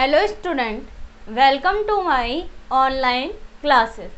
Hello student, welcome to my online classes.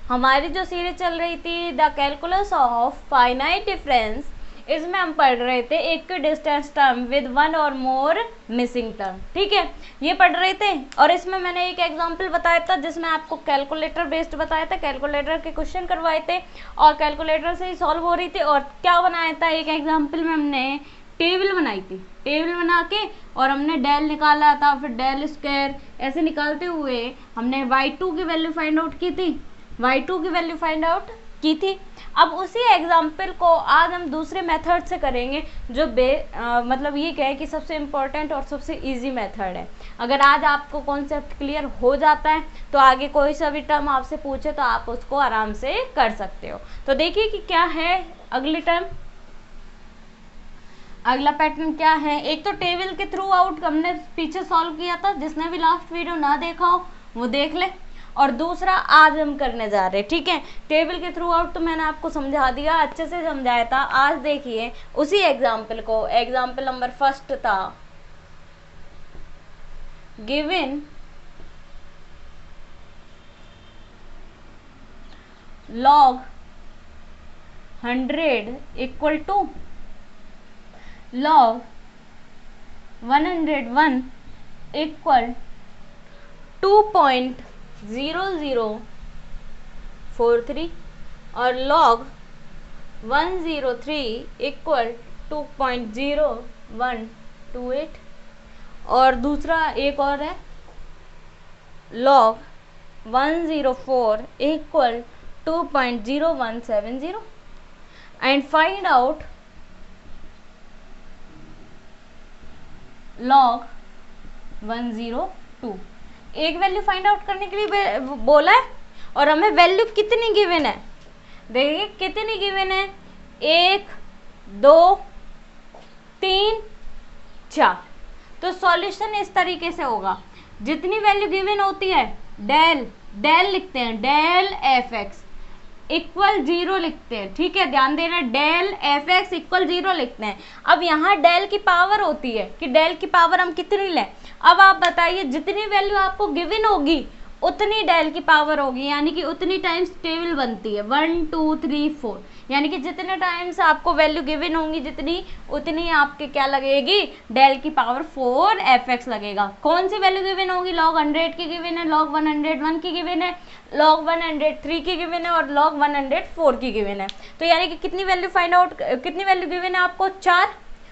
हमारी जो series चल रही थी the calculus of finite difference, इसमें हम पढ़ रहे थे एक डिस्टेंस टर्म विद वन और मोर मिसिंग टर्म। ठीक है, ये पढ़ रहे थे और इसमें मैंने एक एग्जांपल बताया था जिसमें आपको कैलकुलेटर बेस्ड बताया था, कैलकुलेटर के क्वेश्चन करवाए थे और कैलकुलेटर से ही सॉल्व हो रही थी। और क्या बनाया था, एक एग्जाम्पल में हमने टेबल बनाई थी, टेबल बना के और हमने डेल निकाला था, फिर डेल स्क्वायर ऐसे निकालते हुए हमने y2 की वैल्यू फाइंड आउट की थी, y2 की वैल्यू फाइंड आउट की थी। अब उसी एग्जाम्पल को आज हम दूसरे मेथड से करेंगे जो मतलब ये क्या है कि सबसे इम्पोर्टेंट और सबसे इजी मेथड है। अगर आज आपको कॉन्सेप्ट क्लियर हो जाता है तो आगे कोई सा भी टर्म आपसे पूछे तो आप उसको आराम से कर सकते हो। तो देखिए कि क्या है अगली टर्म, अगला पैटर्न क्या है। एक तो टेबल के थ्रू आउट हमने पीछे सॉल्व किया था, जिसने भी लास्ट वीडियो ना देखा हो वो देख ले। और दूसरा आज हम करने जा रहे हैं, ठीक है। टेबल के थ्रू आउट तो मैंने आपको समझा दिया, अच्छे से समझाया था। आज देखिए उसी एग्जाम्पल को, एग्जाम्पल नंबर फर्स्ट था given log 100 equal to log 101 equal 2.0043 और log 103 इक्वल 2.0128 और दूसरा एक और है log 104 equal 2.0170 and find out log 102। एक वैल्यू फाइंड आउट करने के लिए बोला है और हमें वैल्यू कितनी गिवन है, देखिए कितनी गिवन है, 1 2 3 4। तो सॉल्यूशन इस तरीके से होगा, जितनी वैल्यू गिवन होती है डेल डेल लिखते हैं, डेल एफ एक्स इक्वल 0 लिखते हैं। ठीक है, ध्यान देना, डेल एफ एक्स इक्वल 0 लिखते हैं। अब यहाँ डेल की पावर होती है कि डेल की पावर हम कितनी लें। अब आप बताइए जितनी वैल्यू आपको गिवन होगी उतनी डेल की पावर होगी, यानी कि उतनी टाइम्स टेबल बनती है 1 2 3 4, यानी कि जितने टाइम्स आपको वैल्यू गिवन होंगी जितनी उतनी आपके क्या लगेगी, डेल की पावर 4 एफ एक्स लगेगा। कौन सी वैल्यू गिवन होगी, log 100 की गिवन है, log 101 की गिवन है, log 103 की गिवन है और log 104 की गिवन है। तो यानी कि कितनी वैल्यू फाइंड आउट, कितनी वैल्यू गिवन है आपको, 4।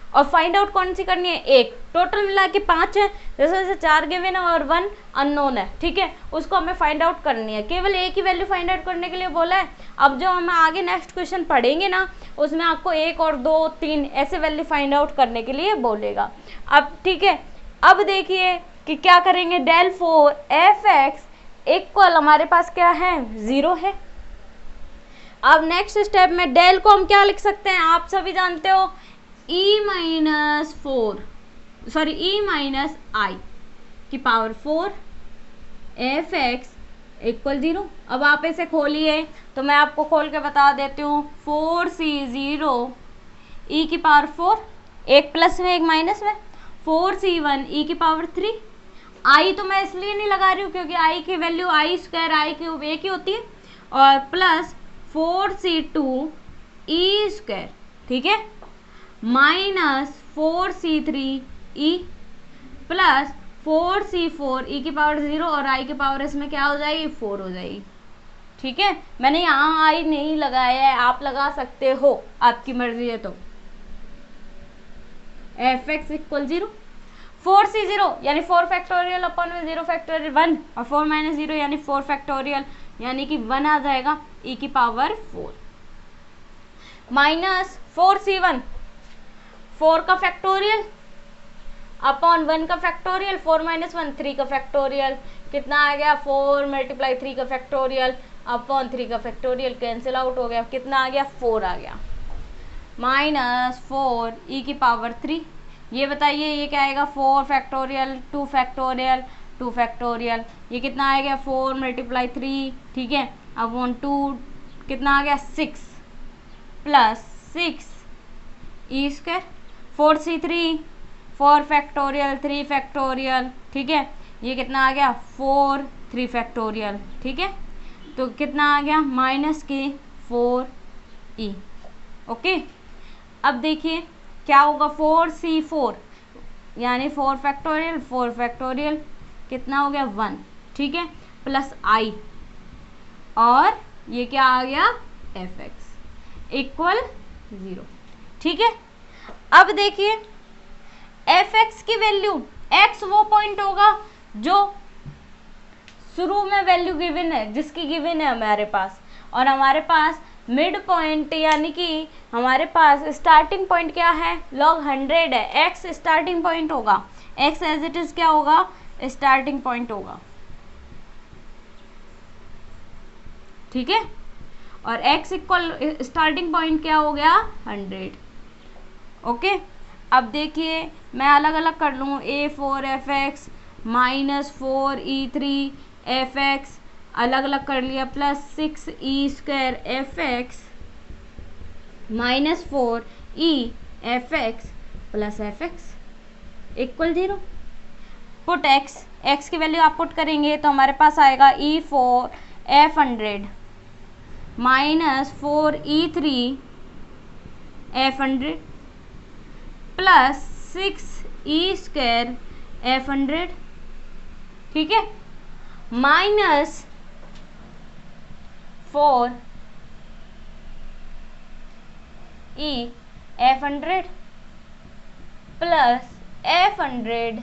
और फाइंड आउट कौन सी करनी है, 1। टोटल मिला के 5 है, जैसे 4 गिवन है और 1 अननोन है। ठीक है, उसको हमें फाइंड आउट करनी है, केवल एक ही वैल्यू फाइंड आउट करने के लिए बोला है। अब जो हम आगे नेक्स्ट क्वेश्चन पढ़ेंगे ना, उसमें आपको 1 और 2 3 ऐसे वैल्यू फाइंड आउट करने के लिए बोलेगा। अब ठीक है, अब देखिए कि क्या करेंगे, डेल 4 एफ एक्स इक्वल हमारे पास क्या है, 0 है। अब नेक्स्ट स्टेप में डेल को हम क्या लिख सकते हैं, आप सभी जानते हो, e माइनस आई की पावर 4 एफ एक्स इक्वल 0। अब आप इसे खोलिए तो मैं आपको खोल के बता देती हूँ, 4c0 e की पावर 4, एक प्लस में एक माइनस में, 4c1 e की पावर 3। आई तो मैं इसलिए नहीं लगा रही हूँ क्योंकि आई की वैल्यू आई स्क्वायर आई क्यूब एक ही होती है, और प्लस 4c2 e स्क्वायर, ठीक है, minus 4c3 e plus 4c4 e की पावर 0 और i की पावर इसमें क्या हो जाएगी, 4 हो जाएगी। ठीक है, मैंने यहाँ आई नहीं लगाया है, आप लगा सकते हो, आपकी मर्जी है। तो एफ एक्स इक्वल 0, 4c0 यानी 4 फैक्टोरियल अपॉन 0 फैक्टोरियल 1 और 4 माइनस 0 यानी 4 फैक्टोरियल यानी कि 1 आ जाएगा e की पावर 4, माइनस 4c1 4 का फैक्टोरियल अपॉन 1 का फैक्टोरियल, 4 माइनस 1 3 का फैक्टोरियल, कितना आ गया, 4 मल्टीप्लाई 3 का फैक्टोरियल अपॉन 3 का फैक्टोरियल, कैंसिल आउट हो गया, कितना आ गया, 4 आ गया, माइनस 4 ई की पावर 3। ये बताइए ये क्या आएगा, 4 फैक्टोरियल 2 फैक्टोरियल 2 फैक्टोरियल, ये कितना आ गया, 4 मल्टीप्लाई 3, ठीक है, अपॉन 2 कितना आ गया, 6 plus 6 E square, 4c3 4 factorial 3 factorial, ठीक है, ये कितना आ गया 4 3 फैक्टोरियल, ठीक है। तो कितना आ गया माइनस के 4e। ओके, अब देखिए क्या होगा 4c4 यानी 4 फैक्टोरियल कितना हो गया 1, ठीक है, प्लस i और ये क्या आ गया fx इक्वल 0, ठीक है। अब देखिए fx की वैल्यू, x वो पॉइंट होगा जो शुरू में वैल्यू गिवन है, जिसकी गिवन है हमारे पास, और हमारे पास मिड पॉइंट यानी कि हमारे पास स्टार्टिंग पॉइंट क्या है log 100 है, x स्टार्टिंग पॉइंट होगा, x एज इट इज क्या होगा स्टार्टिंग पॉइंट होगा, ठीक है। और x इक्वल स्टार्टिंग पॉइंट क्या हो गया 100। ओके, अब देखिए मैं अलग अलग कर लूँ, a4fx माइनस 4e3fx अलग अलग कर लिया, plus 6e² fx minus 4e plus fx equal 0। Put x की वैल्यू आप पुट करेंगे तो हमारे पास आएगा e4 f100 minus 4e3 f100 plus 6e² f100, ठीक है, minus 4e f100 plus f100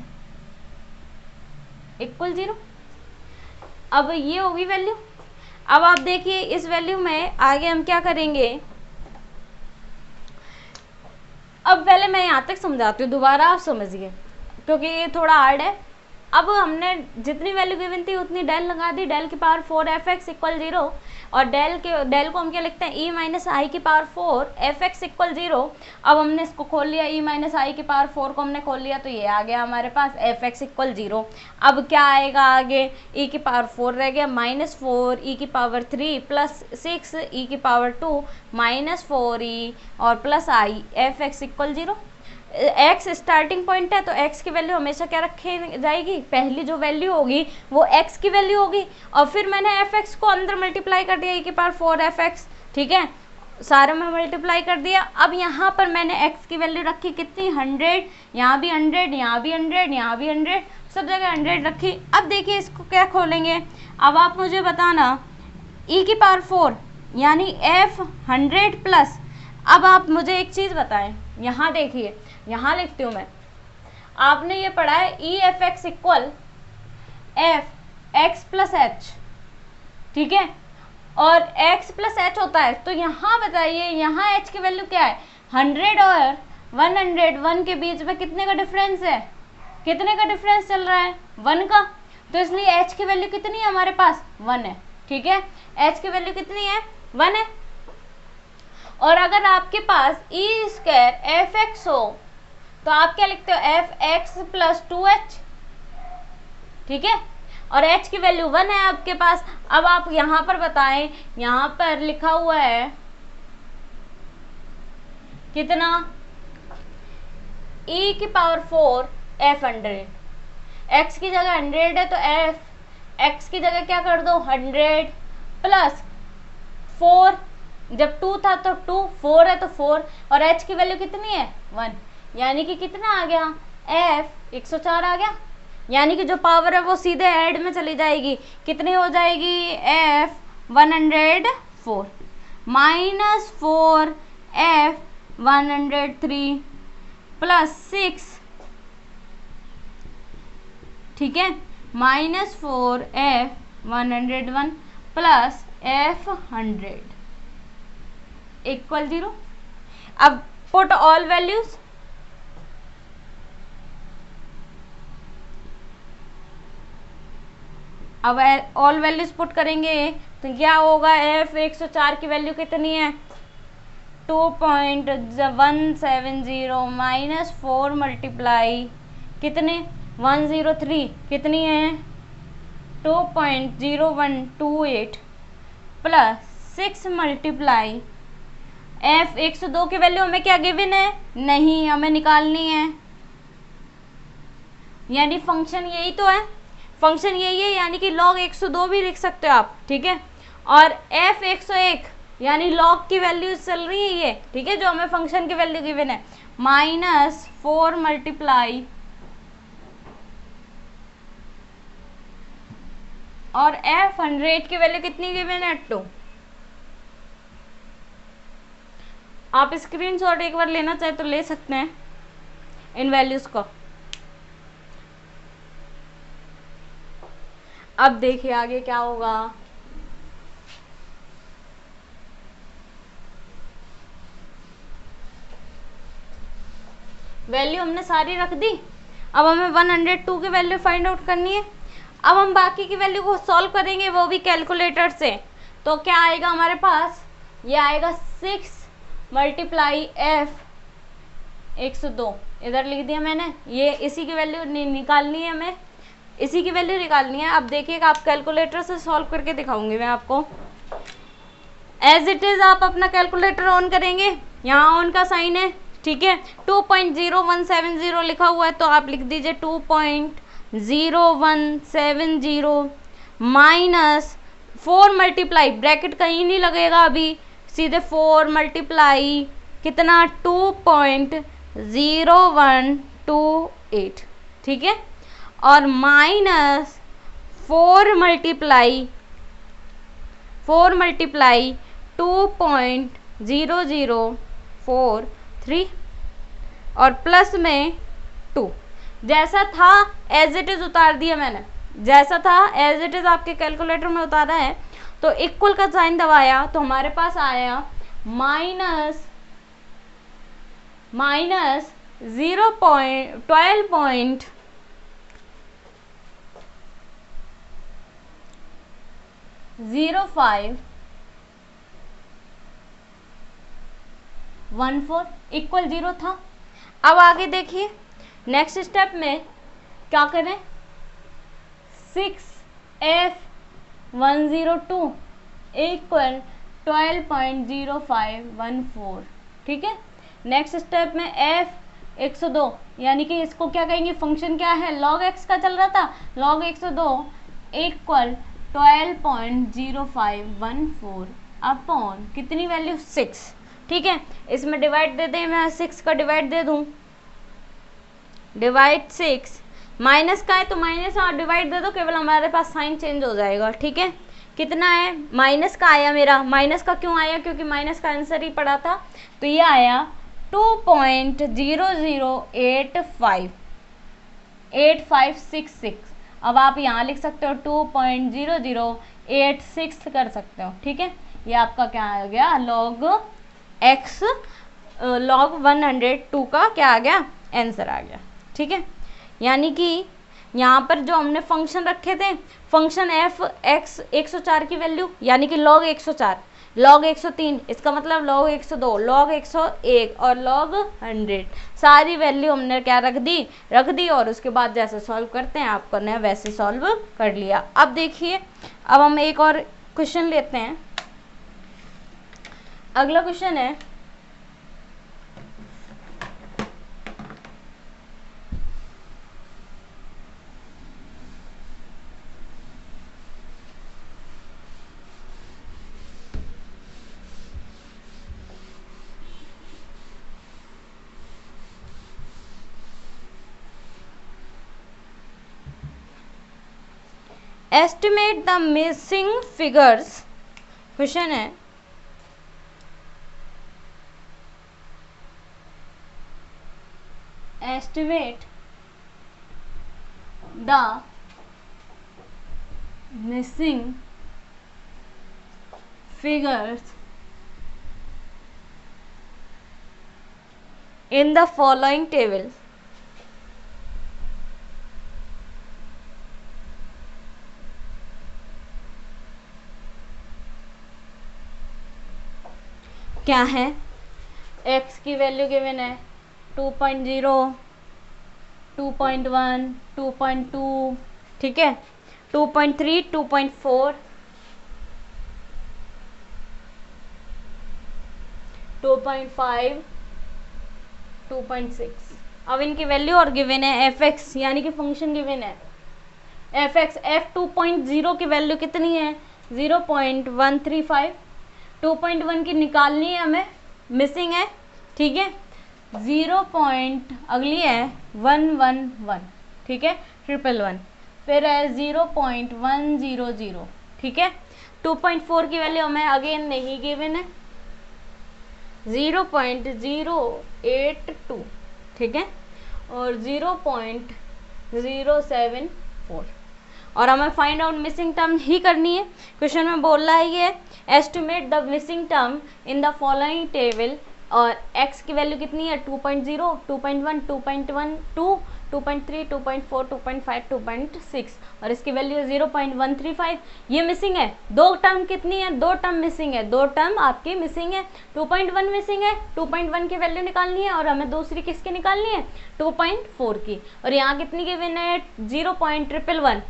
equal 0। अब ये होगी वैल्यू। अब आप देखिए इस वैल्यू में आगे हम क्या करेंगे, अब पहले मैं यहाँ तक समझाती हूँ, दोबारा आप समझिए क्योंकि ये थोड़ा हार्ड है। अब हमने जितनी वैल्यू गिवन थी उतनी डेल लगा दी, डेल की पावर 4fx इक्वल 0, और डेल को हम क्या लिखते हैं e माइनस आई की पावर 4 fx इक्वल 0। अब हमने इसको खोल लिया, e माइनस आई की पावर 4 को हमने खोल लिया, तो ये आ गया हमारे पास fx इक्वल 0। अब क्या आएगा आगे, e की पावर 4 रह गया, माइनस 4 e की पावर 3 प्लस 6 e की पावर 2 माइनस 4e और प्लस आई fx equal 0। x starting point है तो x की वैल्यू हमेशा क्या रखी जाएगी, पहली जो वैल्यू होगी वो x की वैल्यू होगी, और फिर मैंने fx को अंदर मल्टीप्लाई कर दिया e की पावर 4fx, ठीक है, सारे में मल्टीप्लाई कर दिया। अब यहाँ पर मैंने x की वैल्यू रखी कितनी 100, यहाँ भी 100, यहाँ भी 100, यहाँ भी 100, सब जगह 100 रखी। अब देखिए इसको क्या खोलेंगे, अब आप मुझे बताना e की पावर 4 यानी f100 प्लस, अब आप मुझे एक चीज़ बताएं, यहाँ देखिए यहाँ लिखती हूँ मैं, आपने ये पढ़ा है E F x equal F x plus H, ठीक है, और x प्लस एच होता है, तो यहाँ बताइए यहाँ h की वैल्यू क्या है 100 और 101 के बीच में कितने का डिफरेंस है, कितने का डिफरेंस चल रहा है 1 का, तो इसलिए h की वैल्यू कितनी है हमारे पास 1 है, ठीक है, h की वैल्यू कितनी है 1 है। और अगर आपके पास e² fx हो तो आप क्या लिखते हो fx प्लस 2h, ठीक है, और h की वैल्यू 1 है आपके पास। अब आप यहाँ पर बताएं, यहाँ पर लिखा हुआ है कितना e की पावर 4 f100, x की जगह 100 है तो x की जगह क्या कर दो 100 प्लस 4, जब 2 था तो 2, 4 है तो 4, और h की वैल्यू कितनी है 1, यानी कि कितना आ गया f 104 आ गया, यानी कि जो पावर है वो सीधे ऐड में चली जाएगी, कितनी हो जाएगी f 104 माइनस 4 f 103 प्लस 6, ठीक है, minus 4 f 101 plus f 100 equal 0। अब पुट ऑल वैल्यूज, अब ऑल वैल्यूज पुट करेंगे तो क्या होगा f 104 की वैल्यू कितनी है 2.170 माइनस 4 मल्टीप्लाई कितने 103 कितनी है 2.0128 प्लस 6 मल्टीप्लाई f 102 की वैल्यू हमें क्या गिवन है नहीं, हमें निकालनी है, यानी फंक्शन यही तो है, फंक्शन यही है, यानी कि log 102 भी लिख सकते हो आप, ठीक है। और f 101 यानी log की वैल्यू चल रही है ये, ठीक है, जो हमें फंक्शन की वैल्यू गिवन है, -4 मल्टीप्लाई और f 100 की वैल्यू कितनी गिवन है 2। आप स्क्रीनशॉट एक बार लेना चाहे तो ले सकते हैं इन वैल्यूज को। अब देखिए आगे क्या होगा। वैल्यू हमने सारी रख दी, अब हमें 102 की वैल्यू फाइंड आउट करनी है। अब हम बाकी की वैल्यू को सॉल्व करेंगे, वो भी कैलकुलेटर से। तो क्या आएगा हमारे पास, ये आएगा 6 मल्टीप्लाई f 102, इधर लिख दिया मैंने, ये इसी की वैल्यू निकालनी है, हमें इसी की वैल्यू निकालनी है। अब देखिएगा, आप कैलकुलेटर से सॉल्व करके दिखाऊंगी मैं आपको। एज इट इज आप अपना कैलकुलेटर ऑन करेंगे, यहाँ ऑन का साइन है, ठीक है। 2.0170 लिखा हुआ है, तो आप लिख दीजिए 2.0170 माइनस 4 मल्टीप्लाई, ब्रैकेट कहीं नहीं लगेगा अभी, सीधे 4 मल्टीप्लाई कितना 2.0128, ठीक है, और माइनस 4 मल्टीप्लाई 2.0043 और प्लस में 2, जैसा था एज इट इज उतार दिया मैंने, जैसा था एज इट इज आपके कैलकुलेटर में उतारा है। तो इक्वल का साइन दबाया तो हमारे पास आया माइनस 12.0514 इक्वल 0 था। अब आगे देखिए, नेक्स्ट स्टेप में क्या करें, 6f102 इक्वल 12.0514, ठीक है। नेक्स्ट स्टेप में f102 यानी कि इसको क्या कहेंगे, फंक्शन क्या है, log x का चल रहा था, log 102 इक्वल 12.0514 अपॉन कितनी वैल्यू 6, ठीक है। इसमें डिवाइड दे दें, मैं 6 का डिवाइड दे दूं, डिवाइड 6, माइनस का है तो माइनस और डिवाइड दे दो, केवल हमारे पास साइन चेंज हो जाएगा, ठीक है। कितना है, माइनस का आया मेरा, माइनस का क्यों आया, क्योंकि माइनस का आंसर ही पड़ा था, तो ये आया 2.0085 अब आप यहाँ लिख सकते हो 2.0086 कर सकते हो, ठीक है। ये आपका क्या आ गया, log x log 102 का क्या आ गया, आंसर आ गया, ठीक है। यानी कि यहाँ पर जो हमने फंक्शन रखे थे, फंक्शन f x 104 की वैल्यू यानी कि log 104, log 103, इसका मतलब log 102, log 101 और log 100, सारी वैल्यू हमने क्या रख दी और उसके बाद जैसे सॉल्व करते हैं आपको ने वैसे सॉल्व कर लिया। अब देखिए, अब हम एक और क्वेश्चन लेते हैं। अगला क्वेश्चन है, estimate the missing figures. Question है, estimate the missing figures in the following table. क्या है, x की वैल्यू गिवन है 2.0, 2.1, 2.2, ठीक है, 2.3, 2.4, 2.5, 2.6। अब इनकी वैल्यू और गिवन है fx यानी कि फंक्शन गिवन है एफ एक्स, एफ 2.0 की वैल्यू कितनी है 0.135, 2.1 की निकालनी है हमें, मिसिंग है, ठीक है, अगली है 111, ठीक है, 111, फिर है 0.100, ठीक है, 2.4 की वैल्यू हमें अगेन नहीं गिवन है, 0.082, ठीक है, और 0.074, और हमें फाइंड आउट मिसिंग टर्म ही करनी है। क्वेश्चन में बोल रहा है ये estimate the missing term in the following table, और x की वैल्यू कितनी है 2.0, 2.1, 2.12, 2.3, 2.4, 2.5, 2.6, और इसकी वैल्यू है 0.135। ये मिसिंग है, दो टर्म कितनी है, दो टर्म मिसिंग है, दो टर्म आपकी मिसिंग है, 2.1 मिसिंग है, 2.1 की वैल्यू निकालनी है, और हमें दूसरी किसकी निकालनी है 2.4 की, और यहाँ कितनी गिवन है 0.111,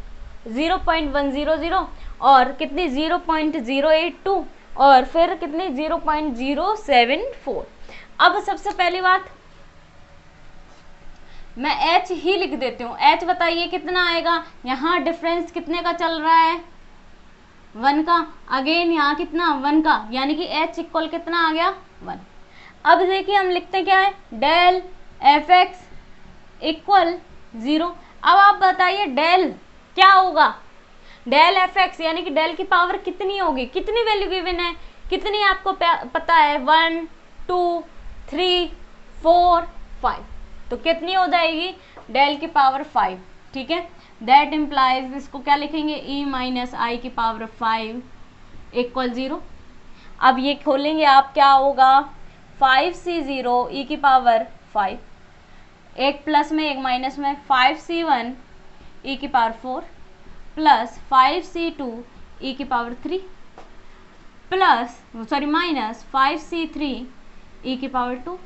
0.100, और कितनी 0.082, और फिर कितनी 0.074। अब सबसे पहली बात मैं h ही लिख देती हूँ, h बताइए कितना आएगा, यहाँ डिफरेंस कितने का चल रहा है 1 का, अगेन यहाँ कितना 1 का, यानी कि h इक्वल कितना आ गया 1। अब देखिए हम लिखते हैं क्या है डेल एफ एक्स इक्वल 0। अब आप बताइए डेल क्या होगा, डेल एफ एक्स यानी कि डेल की पावर कितनी होगी, कितनी वैल्यू गिवन है, कितनी आपको पता है 1 2 3 4 5, तो कितनी हो जाएगी डेल की पावर 5, ठीक है, दैट इम्प्लाइज, इसको क्या लिखेंगे e माइनस आई की पावर 5 इक्वल 0। अब ये खोलेंगे आप, क्या होगा 5c0 e की पावर 5, एक प्लस में एक माइनस में 5c1 e की पावर 4 प्लस 5c2 e की power 3 plus minus 5c3 e की पावर 2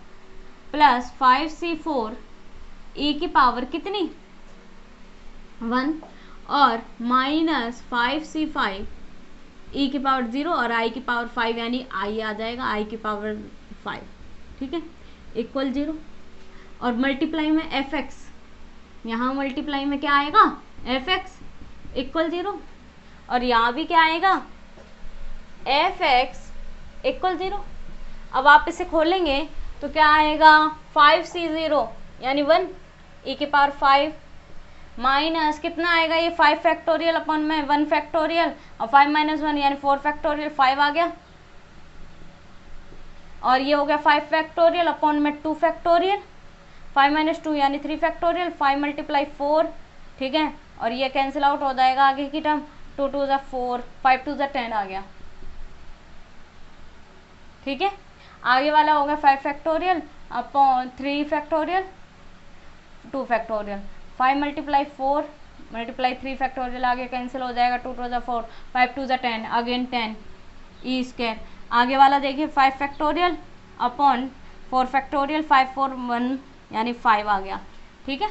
प्लस 5c4 e की पावर कितनी 1, और माइनस 5c5 e की पावर 0, और i की पावर 5 यानी i आ जाएगा i की पावर 5, ठीक है, इक्वल 0, और मल्टीप्लाई में एफ एक्स, यहाँ मल्टीप्लाई में क्या आएगा एफ एक्स इक्वल 0, और यहाँ भी क्या आएगा एफ एक्स इक्वल 0। अब आप इसे खोलेंगे तो क्या आएगा 5c0 यानी 1 e की पावर 5 माइनस कितना आएगा ये 5 फैक्टोरियल अपॉन में 1 फैक्टोरियल, और 5 माइनस 1 यानी 4 फैक्टोरियल, 5 आ गया, और ये हो गया 5 फैक्टोरियल अपॉन में 2 फैक्टोरियल, 5 माइनस 2 यानी 3 फैक्टोरियल, 5 मल्टीप्लाई 4, ठीक है, और ये कैंसिल आउट हो जाएगा आगे की टर्म, 2 2 ज़ा 4, 5 2 ज़ा 10 आ गया, ठीक है, आगे वाला हो गया 5 factorial upon 3 factorial 2 factorial, 5 multiply 4 multiply 3 factorial, आगे कैंसिल हो जाएगा, 2 2 ज़ा 4, 5 2 ज़ा 10, अगेन 10 ई स्क्वायर, आगे वाला देखिए 5 फैक्टोरियल अपॉन 4 फैक्टोरियल, 5 4 1 यानी 5 आ गया, ठीक है,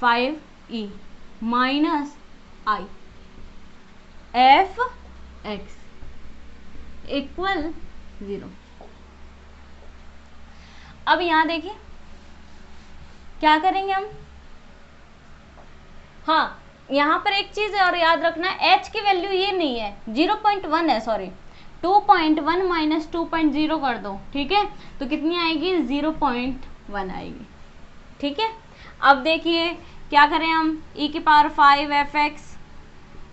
5e minus I F x equal 0। अब यहां देखिए क्या करेंगे हम, हाँ यहाँ पर एक चीज और याद रखना, h की वैल्यू ये नहीं है 0.1 है, सॉरी 2.1 माइनस 2.0 कर दो, ठीक है, तो कितनी आएगी 0.1 आएगी, ठीक है। अब देखिए क्या करें हम, e की power 5 F x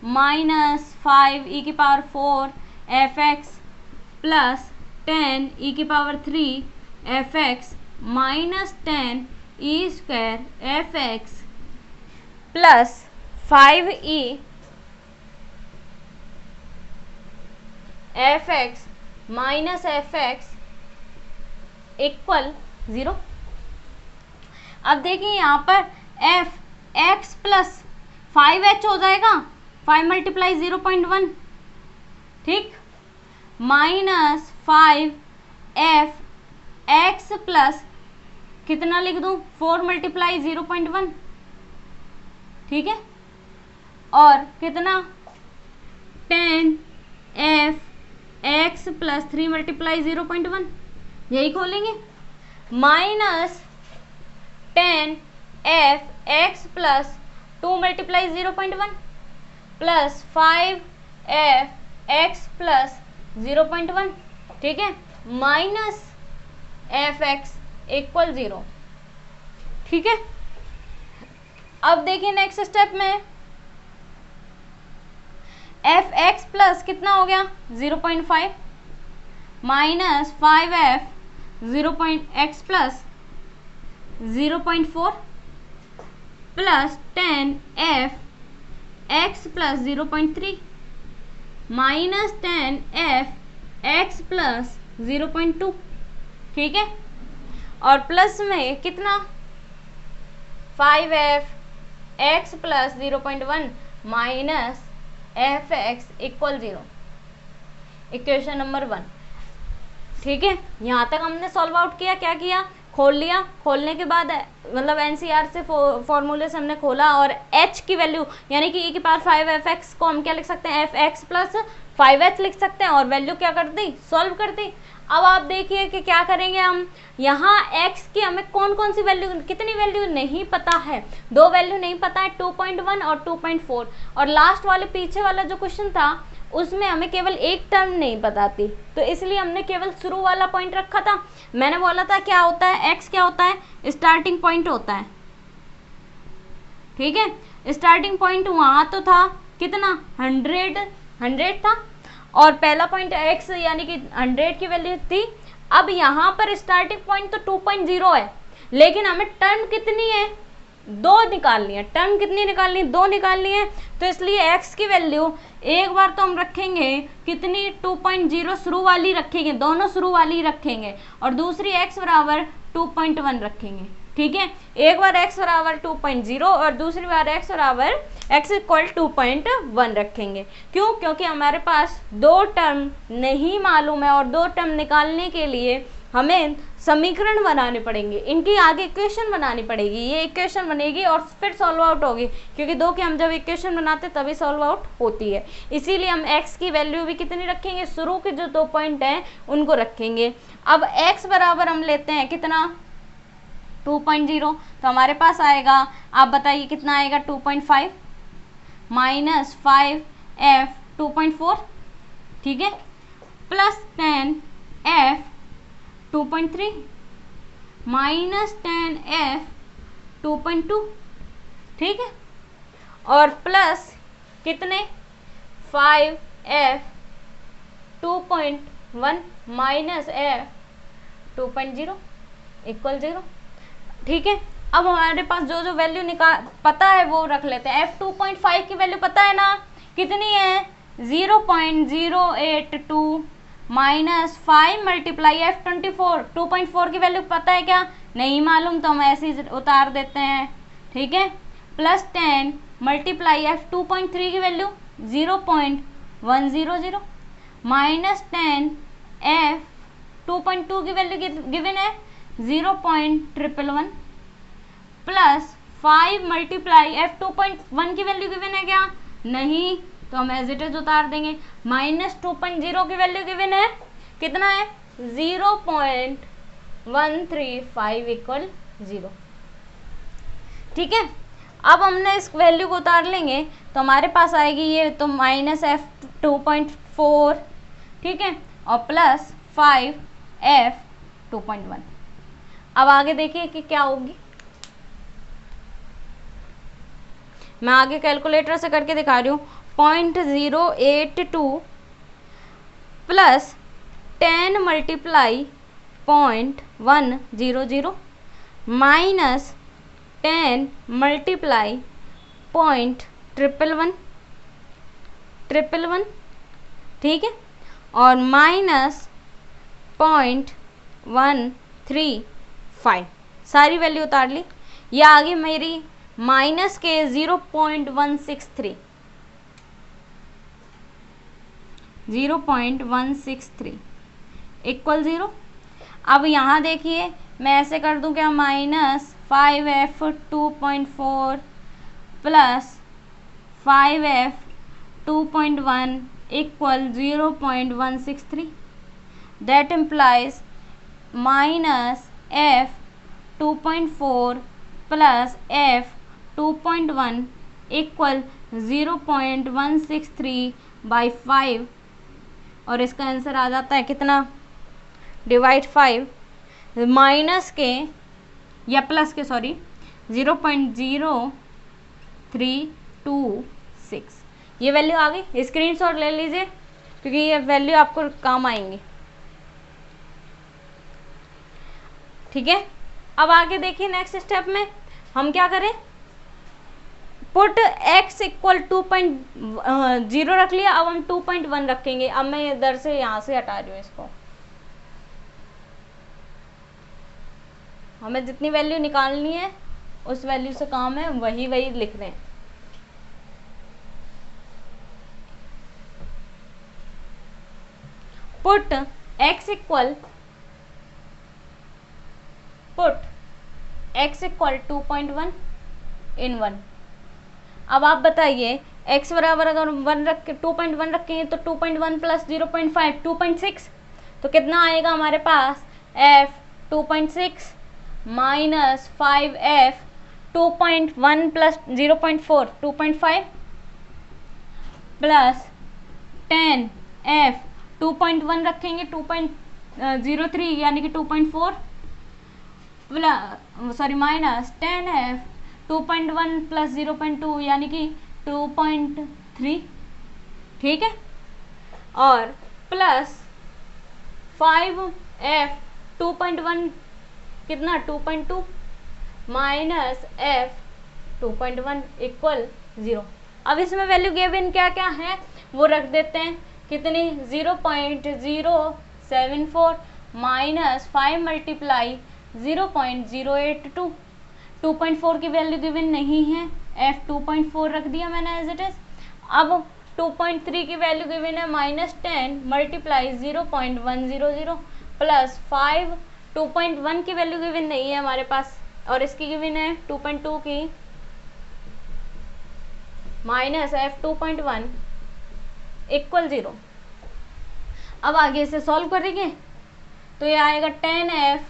minus 5 e की power 4 F x plus 10 e की power 3 F x minus 10 e square F x plus 5e F x minus F x equal 0। अब देखिए यहाँ पर एफ एक्स प्लस 5h हो जाएगा, 5 multiply 0.1, ठीक, minus 5 F x plus कितना लिख दूं 4 मल्टीप्लाई 0.1, ठीक है, और कितना 10 एफ एक्स प्लस 3 मल्टीप्लाई 0.1, यही खोलेंगे, minus 10 F x plus 2 multiply 0.1 plus 5f(x) plus 0.1, ठीक है, माइनस f(x) इक्वल 0, ठीक है। अब देखिए नेक्स्ट स्टेप में f(x) प्लस कितना हो गया 0.5 minus 5f 0.x plus 0.4 plus 10f(x) plus 0.3 minus 10f(x) plus 0.2, ठीक है, और प्लस में कितना 5f(x) plus 0.1 minus f(x) equal 0, equation number 1, ठीक है। यहाँ तक हमने सॉल्व आउट किया, क्या किया, खोल लिया, खोलने के बाद मतलब एनसीईआरटी से फॉर्मूले से हमने खोला और h की वैल्यू यानी कि e की पावर 5f(x) को हम क्या लिख सकते हैं f(x) प्लस 5h लिख सकते हैं और वैल्यू क्या कर दी, सॉल्व कर दी। अब आप देखिए कि क्या करेंगे हम, यहाँ x की हमें कौन कौन सी वैल्यू, कितनी वैल्यू नहीं पता है, 2 वैल्यू नहीं पता है, 2.1 और 2.4, और लास्ट वाले पीछे वाला जो क्वेश्चन था उसमें हमें केवल एक टर्म नहीं पता थी, तो इसलिए हमने केवल शुरू वाला पॉइंट रखा था। मैंने बोला था क्या होता है, x क्या होता है, स्टार्टिंग पॉइंट होता है, ठीक है। स्टार्टिंग पॉइंट वहां तो था कितना 100 था, और पहला पॉइंट x यानी कि 100 की वैल्यू थी। अब यहाँ पर स्टार्टिंग पॉइंट तो 2.0 है, लेकिन हमें टर्म कितनी है, 2 निकालनी है, टर्म कितनी निकालनी है, 2 निकालनी है, तो इसलिए x की वैल्यू एक बार तो हम रखेंगे कितनी 2.0 शुरू वाली रखेंगे, दोनों शुरू वाली रखेंगे, और दूसरी x बराबर 2.1 रखेंगे, ठीक है। एक बार x बराबर 2.0 और दूसरी बार x बराबर x इक्वल 2.1 रखेंगे। क्यों, क्योंकि हमारे पास 2 टर्म नहीं मालूम है और 2 टर्म निकालने के लिए हमें समीकरण बनाने पड़ेंगे, इनकी आगे इक्वेशन बनानी पड़ेगी, ये इक्वेशन बनेगी और फिर सॉल्व आउट होगी, क्योंकि 2 की हम जब इक्वेशन बनाते तभी सॉल्व आउट होती है। इसीलिए हम x की वैल्यू भी कितनी रखेंगे, शुरू के जो 2 पॉइंट हैं उनको रखेंगे। अब x बराबर हम लेते हैं कितना 2.0, तो हमारे पास आएगा, आप बताइए कितना आएगा 2.5 माइनस 5f 2.4, ठीक है, प्लस 10f 2.3 माइनस 10f 2.2, ठीक है, और प्लस कितने 5f 2.1 माइनस f 2.0 इक्वल 0, ठीक है। अब हमारे पास जो जो वैल्यू पता है वो रख लेते हैं। f 2.5 की वैल्यू पता है ना, कितनी है 0.082 माइनस 5 मल्टीप्लाई f 24, 2.4 की वैल्यू पता है क्या, नहीं मालूम, तो हम ऐसे ही उतार देते हैं, ठीक है, प्लस 10 मल्टीप्लाई f 2.3 की वैल्यू 0.100 माइनस 10 f 2.2 की वैल्यू गिवन है 0.111 प्लस 5 मल्टीप्लाई f 2.1 की वैल्यू गिवन है क्या, नहीं, तो हम एज इट इज उतार देंगे, माइनस 2.0 की वैल्यू गिवन है कितना है 0.135 इक्वल 0, ठीक है। अब हमने इस वैल्यू को उतार लेंगे तो हमारे पास आएगी ये तो माइनस f 2.4, ठीक है, और प्लस 5f 2.1। अब आगे देखिए कि क्या होगी, मैं आगे कैलकुलेटर से करके दिखा रही हूँ। 0.082 प्लस 10 मल्टीप्लाई 0.100 माइनस 10 मल्टीप्लाई 0.111, ठीक है, और माइनस 0.135, सारी वैल्यू उतार ली। ये आ गई मेरी माइनस के 0.163 इक्वल 0। अब यहाँ देखिए मैं ऐसे कर दूं क्या, minus 5f 2.4 plus 5f 2.1 equal 0.163, that implies minus f 2.4 plus f 2.1 equal 0.163/5 और इसका आंसर आ जाता है कितना, डिवाइड 5 माइनस के या प्लस के 0.0326। ये वैल्यू आ गई, स्क्रीनशॉट ले लीजिए क्योंकि ये वैल्यू आपको काम आएंगी। ठीक है, अब आगे देखिए नेक्स्ट स्टेप में हम क्या करें, पुट x इक्वल 2.0 रख लिया, अब हम 2.1 रखेंगे। अब मैं इधर से यहाँ से हटा रही हूँ इसको, हमें जितनी वैल्यू निकालनी है उस वैल्यू से काम है, वही लिख रहे हैं। पुट x इक्वल 2.1 इन 1। अब आप बताइए x बराबर अगर 1 रख के 2.1 रखेंगे तो 2.1 प्लस 0.5 2.6, तो कितना आएगा हमारे पास, f 2.6 minus 5f 2.1 plus 0.4 2.5 plus 10f 2.1 रखेंगे 2.03 यानी कि 2.4 माइनस 10f 2.1 प्लस 0.2 यानी कि 2.3। ठीक है, और प्लस 5f 2.1 कितना 2.2 माइनस f 2.1 इक्वल 0। अब इसमें वैल्यू गिवन क्या क्या है वो रख देते हैं, कितनी 0.074 माइनस 5 मल्टीप्लाई 0.082। 2.4 की वैल्यू गिवन नहीं है, f 2.4 रख दिया मैंने एज इट इज। अब 2.3 की वैल्यू गिवन है माइनस 10 मल्टीप्लाई 0.100 प्लस 5। 2.1 की वैल्यू गिवन नहीं है हमारे पास और इसकी गिवन है 2.2 की माइनस f 2.1 इक्वल 0। अब आगे इसे सॉल्व करेंगे तो ये आएगा 10f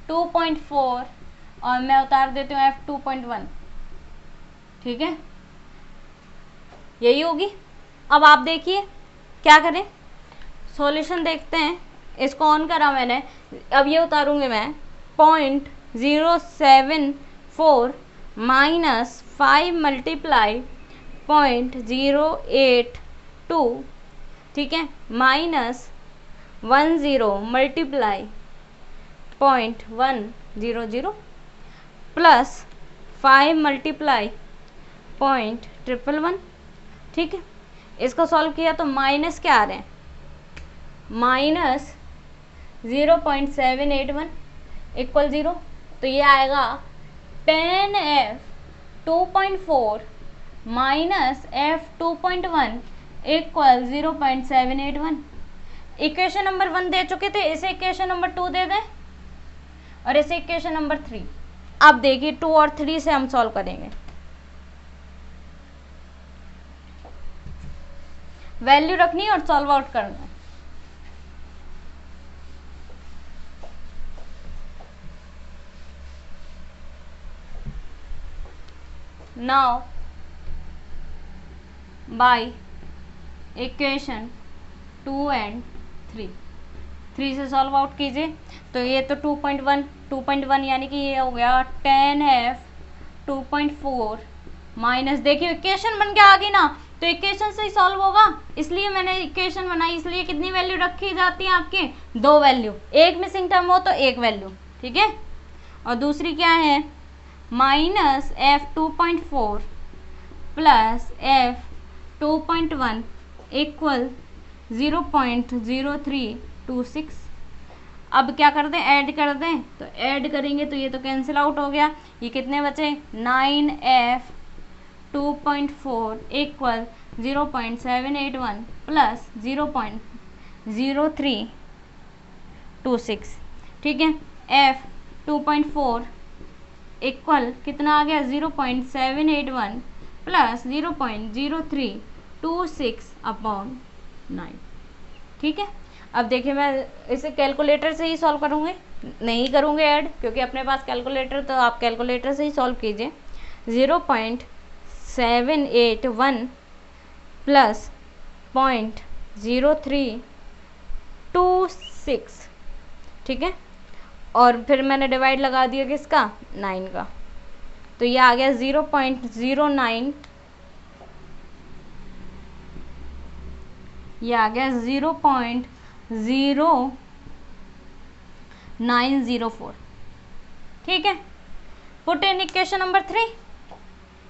2.4 और मैं उतार देती हूँ f 2.1। ठीक है, यही होगी। अब आप देखिए क्या करें, सॉल्यूशन देखते हैं। इसको ऑन करा मैंने, अब ये उतारूंगी मैं 0.074 माइनस 5 मल्टीप्लाई 0.082। ठीक है, माइनस 10 मल्टीप्लाई 0.100 प्लस 5 मल्टीप्लाई 0.111। ठीक है, इसको सॉल्व किया तो माइनस क्या आ रहे हैं, माइनस 0.781 इक्वल 0। तो ये आएगा 10f 2.4 minus f 2.1 equal 0.781। Equation number 1 दे चुके थे, इसे इक्वेशन नंबर 2 दे दें और इसे इक्वेशन नंबर 3। अब देखिए 2 और 3 से हम सॉल्व करेंगे। वैल्यू रखनी और सॉल्व आउट करना। नाउ बाय इक्वेशन 2 एंड 3 से सॉल्व आउट कीजिए। तो ये तो 2.1 यानी कि ये हो गया 10f 2.4 माइनस, देखिए इक्वेशन बन के आ गई ना, तो इक्वेशन से ही सॉल्व होगा, इसलिए मैंने इक्वेशन बनाई। इसलिए कितनी वैल्यू रखी जाती है आपके, 2 वैल्यू, एक मिसिंग टर्म हो तो एक वैल्यू। ठीक है, और दूसरी क्या है, minus f 2.4 plus f 2.1 equal 0.0326। अब क्या कर दें, ऐड कर दें, तो ऐड करेंगे तो ये तो कैंसिल आउट हो गया। ये कितने बचे, 9f 2.4 इक्वल 0.781 प्लस 0.0326। ठीक है, f 2.4 इक्वल कितना आ गया, 0.781 प्लस 0.0326 अपॉन 9। ठीक है, अब देखिए मैं इसे कैलकुलेटर से ही सॉल्व करूँगी, नहीं करूँगी ऐड, क्योंकि अपने पास कैलकुलेटर, तो आप कैलकुलेटर से ही सॉल्व कीजिए। 0.781 प्लस 0.0326, ठीक है। और फिर मैंने डिवाइड लगा दिया किसका, 9 का, तो ये आ गया 0.09, ये आ गया 0.0904, ठीक है। पुट इन इक्वेशन नंबर 3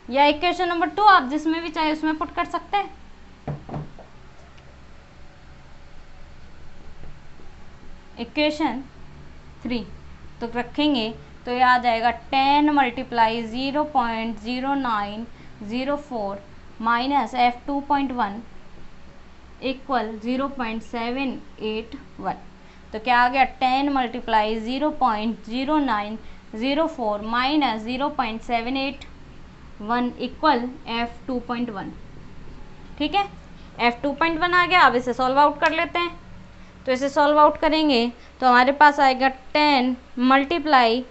या इक्वेशन नंबर 2, आप जिसमें भी चाहे उसमें पुट कर सकते हैं। इक्वेशन 3 तो रखेंगे तो ये आ जाएगा 10 मल्टीप्लाई 0.0904 माइनस F2.1 इक्वल 0.781। तो क्या आ गया, 10 मल्टीप्लाई 0.0904 माइनस 0.781 इक्वल F2.1, ठीक है। F2.1 आ गया। अब इसे सॉल्व आउट कर लेते हैं। तो इसे सॉल्व आउट करेंगे तो हमारे पास आएगा 10 मल्टीप्लाई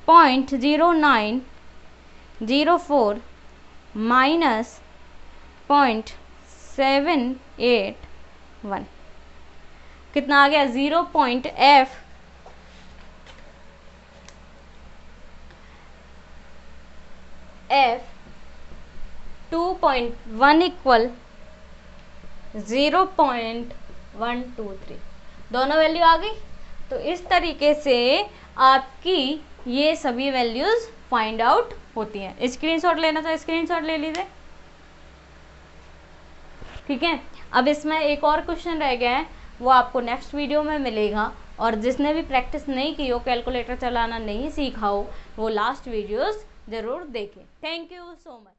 0.0904 माइनस 0.781, कितना आ गया, 0.F2.1 इक्वल 0.123, दोनों वैल्यू आ गई। तो इस तरीके से आपकी ये सभी वैल्यूज फाइंड आउट होती हैं। स्क्रीनशॉट लेना तो स्क्रीनशॉट ले लीजिए, ठीक है। अब इसमें एक और क्वेश्चन रह गया है, वो आपको नेक्स्ट वीडियो में मिलेगा। और जिसने भी प्रैक्टिस नहीं की हो, कैलकुलेटर चलाना नहीं सीखा हो, वो लास्ट वीडियोस ज़रूर देखें। Thank you so much.